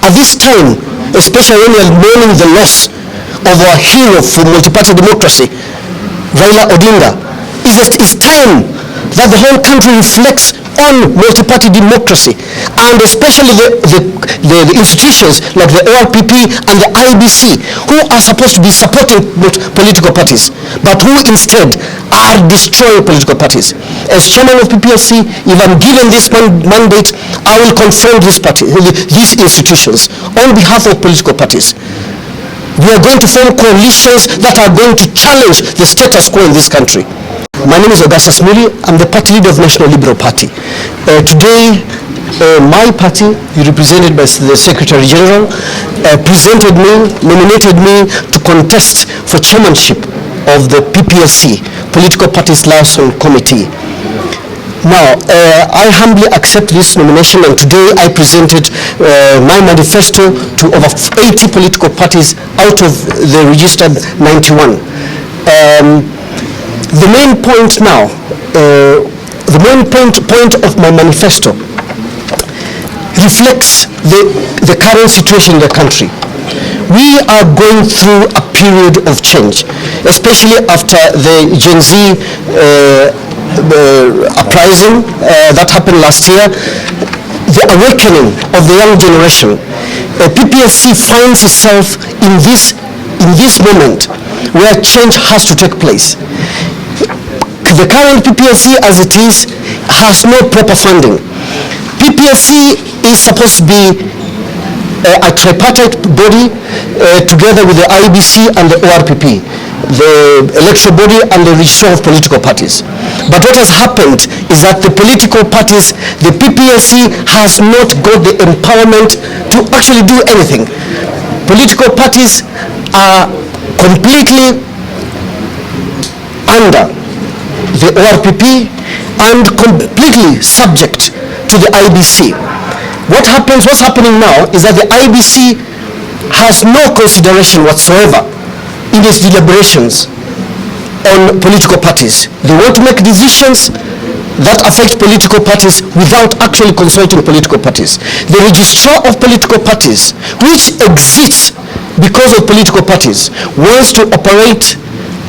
at this time, especially when we are mourning the loss of our hero for multi-party democracy, Raila Odinga, it's time that the whole country reflects on multi-party democracy, and especially the institutions like the ORPP and the IBC, who are supposed to be supporting political parties, but who instead are destroying political parties. As chairman of PPLC, if I'm given this mandate, I will confront these institutions on behalf of political parties. We are going to form coalitions that are going to challenge the status quo in this country. My name is Augustus Muli. I'm the party leader of National Liberal Party. Today, my party, represented by the Secretary General, nominated me to contest for chairmanship of the PPLC, Political Parties Liaison Committee. Now, I humbly accept this nomination, and today I presented my manifesto to over 80 political parties out of the registered 91. The main point now, the main point of my manifesto reflects the current situation in the country. We are going through a period of change, especially after the Gen Z uprising that happened last year, the awakening of the young generation. PPLC finds itself in this moment where change has to take place. The current PPLC as it is has no proper funding. PPLC is supposed to be a tripartite body together with the IBC and the ORPP, the electoral body and the registrar of political parties. But what has happened is that the political parties, the PPLC has not got the empowerment to actually do anything. Political parties are completely under the ORPP and completely subject to the IBC. What's happening now is that the IBC has no consideration whatsoever in its deliberations on political parties. They want to make decisions that affect political parties without actually consulting political parties. The registrar of political parties, which exists because of political parties, wants to operate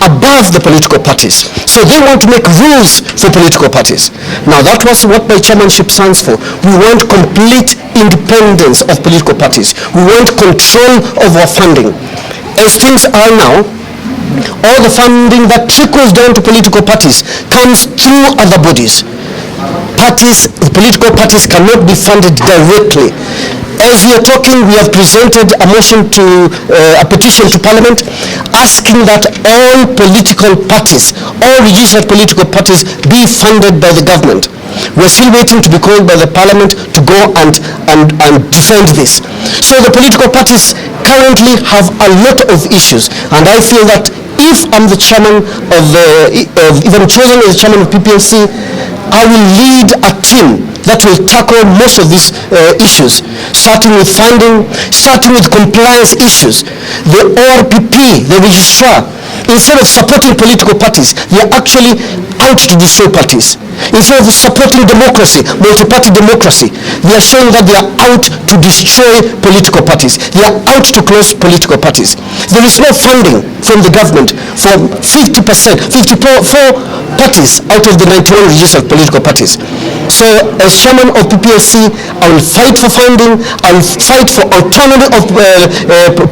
above the political parties. So they want to make rules for political parties. Now that was what my chairmanship stands for. We want complete independence of political parties. We want control of our funding. As things are now, all the funding that trickles down to political parties comes through other bodies. Political parties cannot be funded directly. As we are talking, we have presented a motion to a petition to Parliament asking that all political parties, all registered political parties be funded by the government. We're still waiting to be called by the Parliament to go and defend this. So the political parties currently have a lot of issues, and I feel that if I'm the chairman if I'm chosen as the chairman of PPLC, I will lead a team that will tackle most of these issues, starting with funding, starting with compliance issues. The ORPP, the registrar, instead of supporting political parties, they are actually out to destroy parties. Instead of supporting democracy, multi-party democracy, they are showing that they are out to destroy political parties. They are out to close political parties. There is no funding from the government for 50%, 54 parties out of the 91 registered political parties. So as chairman of PPLC, I will fight for funding, I will fight for autonomy of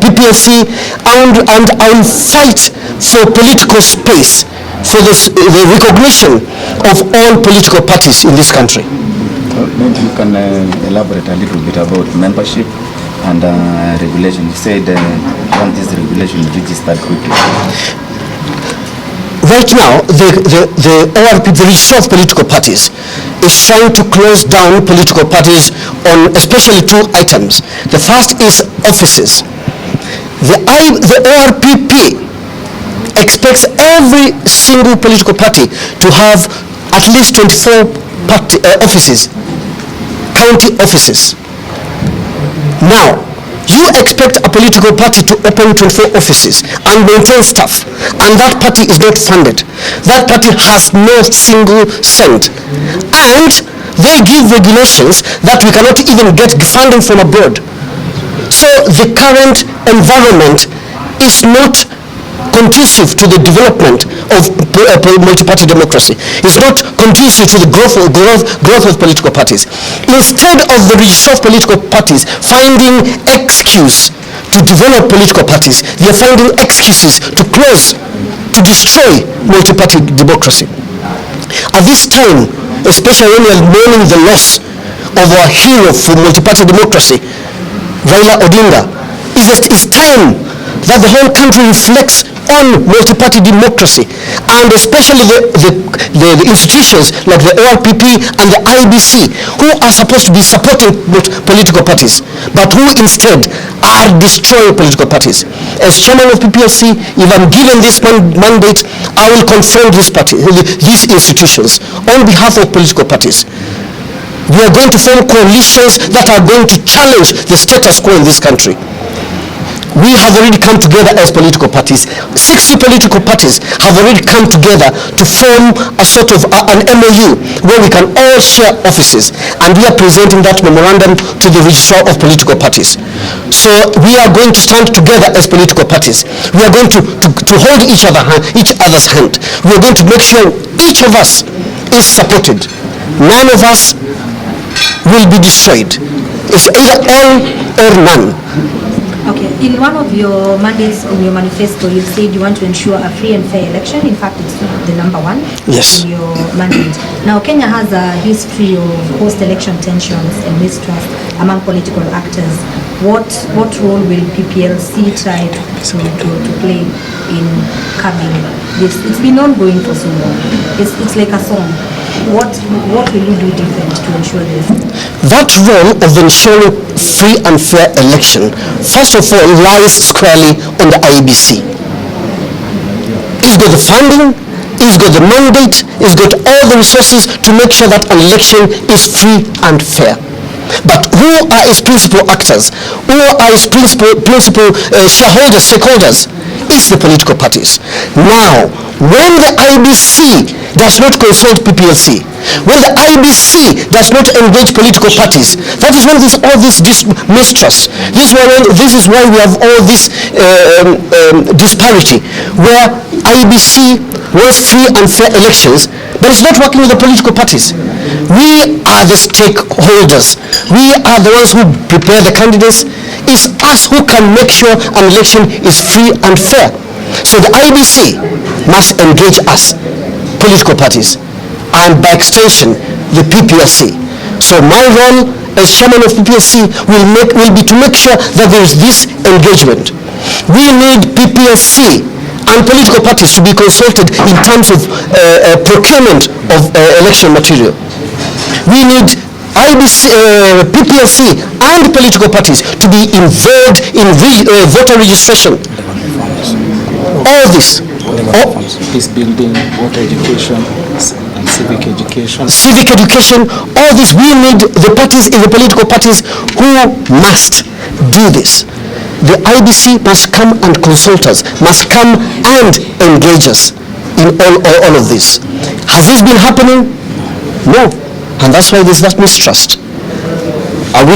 PPLC, and I will fight for political space, for the recognition of all political parties in this country. Maybe you can elaborate a little bit about membership and regulation. You said want this regulation registered quickly. Right now, the ORP, the registrar of political parties, is trying to close down political parties on especially two items. The first is offices. The ORPP expects every single political party to have at least 24 offices, county offices. Now, you expect a political party to open 24 offices and maintain staff, and that party is not funded. That party has no single cent. And they give regulations that we cannot even get funding from abroad. So the current environment is not conducive to the development of multi-party democracy. It's not conducive to the growth of political parties. Instead of the registrar of political parties finding excuse to develop political parties, they are finding excuses to close, to destroy multi-party democracy. At this time, especially when we are mourning the loss of our hero for multi-party democracy, Raila Odinga, it's time that the whole country reflects on multi-party democracy, and especially the institutions like the ORPP and the IBC, who are supposed to be supporting political parties, but who instead are destroying political parties. As chairman of PPLC, if I'm given this mandate, I will confront these institutions on behalf of political parties. We are going to form coalitions that are going to challenge the status quo in this country. We have already come together as political parties. 60 political parties have already come together to form a sort of an MOU where we can all share offices, and we are presenting that memorandum to the registrar of political parties. So we are going to stand together as political parties. We are going to hold each other's hand. We are going to make sure each of us is supported. None of us will be destroyed. It's either all or none. Okay, in one of your mandates in your manifesto, you said you want to ensure a free and fair election. In fact, it's the number one yes. in your mandate. Now, Kenya has a history of post-election tensions and mistrust among political actors. What role will PPLC try to play in curbing this? It's been ongoing for so long. It's like a song. What will you do different to ensure this? That role of ensuring free and fair election, first of all, lies squarely on the IEBC. It's got the funding, it's got the mandate, it's got all the resources to make sure that an election is free and fair. But who are its principal actors? Who are its principal shareholders, stakeholders? It's the political parties. Now, when the IBC does not consult PPLC, when the IBC does not engage political parties, that is when there's all this mistrust. This is why we have all this disparity, where IBC wants free and fair elections, but it's not working with the political parties. We are the stakeholders. We are the ones who prepare the candidates. It's us who can make sure an election is free and fair. So the IBC must engage us, political parties, and by extension, the PPLC. So my role as chairman of PPLC will be to make sure that there is this engagement. We need PPLC and political parties to be consulted in terms of procurement of election material. We need IBC, PPLC and political parties to be involved in voter registration. All this. Peace building, water education, and civic education. Civic education, all this. We need the parties in the political parties who must do this. The IBC must come and consult us, must come and engage us in all of this. Has this been happening? No. And that's why there's that mistrust. A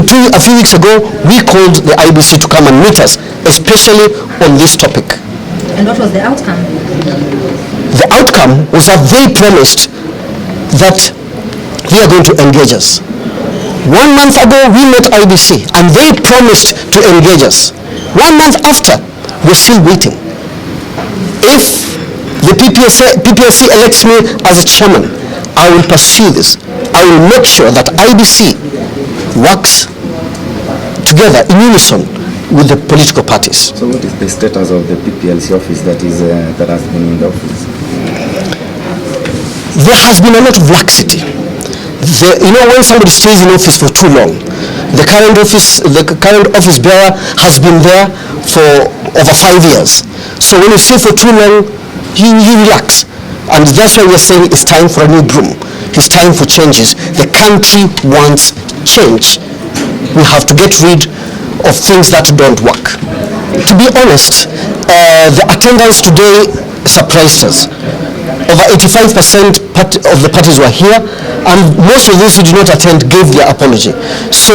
few weeks ago, we called the IBC to come and meet us, especially on this topic. And what was the outcome? The outcome was that they promised that they are going to engage us. 1 month ago, we met IBC, and they promised to engage us. 1 month after, we're still waiting. If the PPLC elects me as a chairman, I will pursue this. I will make sure that IBC works together in unison with the political parties. So what is the status of the PPLC office that has been in the office? There has been a lot of laxity. When somebody stays in office for too long, the current office bearer has been there for over 5 years. So when you stay for too long, you relax. And that's why we're saying it's time for a new broom. It's time for changes. The country wants change. We have to get rid of things that don't work. To be honest, the attendance today surprised us. Over 85% of the parties were here, and most of those who did not attend gave their apology. So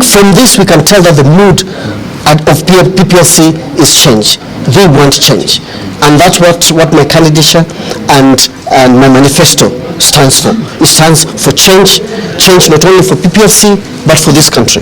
from this we can tell that the mood of PPLC is change. They want change. And that's what my candidature and my manifesto stands for. It stands for change not only for PPLC, but for this country.